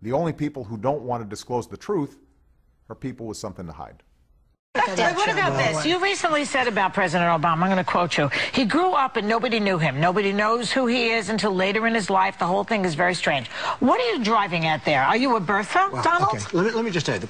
The only people who don't want to disclose the truth are people with something to hide. What about this? You recently said about President Obama, I'm going to quote you, he grew up and nobody knew him. Nobody knows who he is until later in his life. The whole thing is very strange. What are you driving at there? Are you a birther, Donald? Okay, let me just tell you,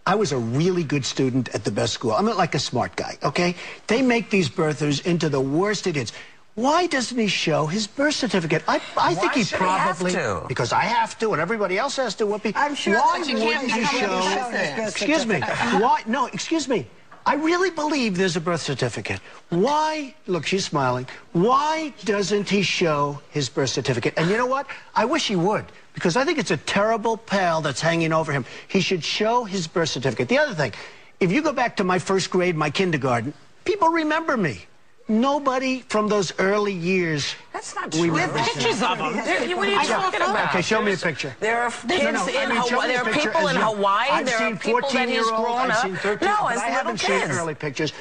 I was a really good student at the best school. I'm not like a smart guy, okay? They make these birthers into the worst idiots. Why doesn't he show his birth certificate? I think he probably... Because I have to, and everybody else has to. I'm sure. Why wouldn't he show... Excuse me. Why? No, excuse me. I really believe there's a birth certificate. Why... Look, she's smiling. Why doesn't he show his birth certificate? And you know what? I wish he would, because I think it's a terrible pall that's hanging over him. He should show his birth certificate. The other thing, if you go back to my first grade, my kindergarten, people remember me. Nobody from those early years. That's not true. We have pictures of them. What are you talking about? Okay, show me a picture. There are kids in Hawaii. There are people in Hawaii. There are people that he's grown up. No, as I haven't little seen kids. early pictures.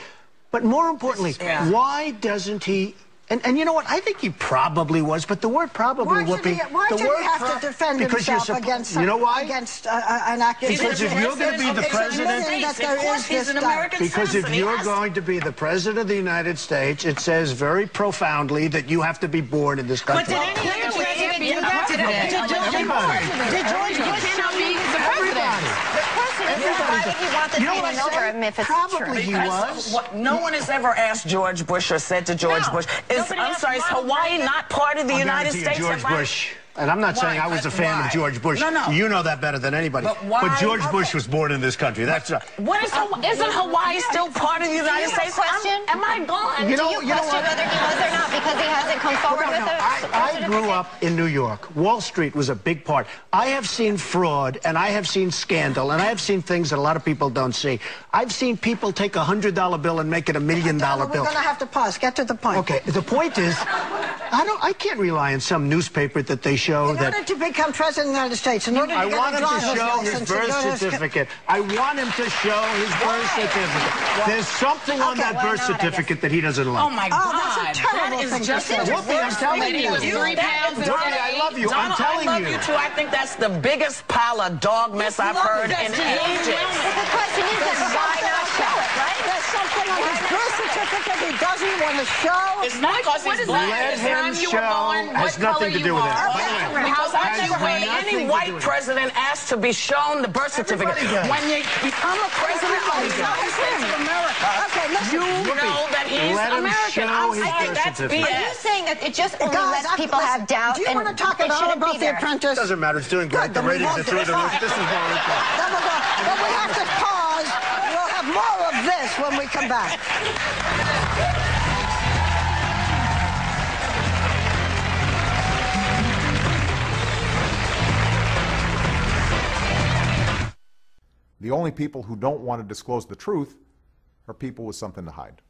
But more importantly, why doesn't he... And you know what? I think he probably was, but the word probably would be... Why did he have to defend himself against... You know why? Against an accusation? Because if you're going to be the president... Because if you're going to be the president of the United States, it says very profoundly that you have to be born in this country. But did any other president do that? Did George Bush not be the president? Why did he want the thing to know her if it's Probably true? he was. No one has ever asked George Bush or said to George Bush, I'm sorry, is Hawaii not part of the United States? George Bush. And I'm not saying I was a fan of George Bush. No. You know that better than anybody. But George Bush was born in this country. That's right. Isn't Hawaii still part of the United States? Am I gone? Do you question whether he was or not because he hasn't come forward with it? I grew up in New York. Wall Street was a big part. I have seen fraud, and I have seen scandal, and I have seen things that a lot of people don't see. I've seen people take a $100 bill and make it $1 million bill. We're going to have to pause. Get to the point. Okay, the point is, I can't rely on some newspaper that they show in order to become president of the United States, in order to I want him to show his birth certificate. I want him to show his birth certificate. There's something on that birth certificate that he doesn't like. Oh, my God. That's a terrible thing to say. Whoopi, I'm telling you. Whoopi, I love you. I'm telling you. I love you, too. I think that's the biggest pile of dog mess I've heard in ages. But the question is, why not show it, right? There's something on his birth certificate he doesn't want to show. It's not because he's black. Let him show. Has nothing to do with it. Because I've never heard any white president asked to be shown the birth certificate. When you become a president of the United States of America, you know that he's American. I'm saying that's BS. Are you saying that it just only lets people have doubt? Do you want to talk at all about The Apprentice? Doesn't matter. It's doing great. The ratings are through the roof. This is very good. Then we have to pause. We'll have more of this when we come back. The only people who don't want to disclose the truth are people with something to hide.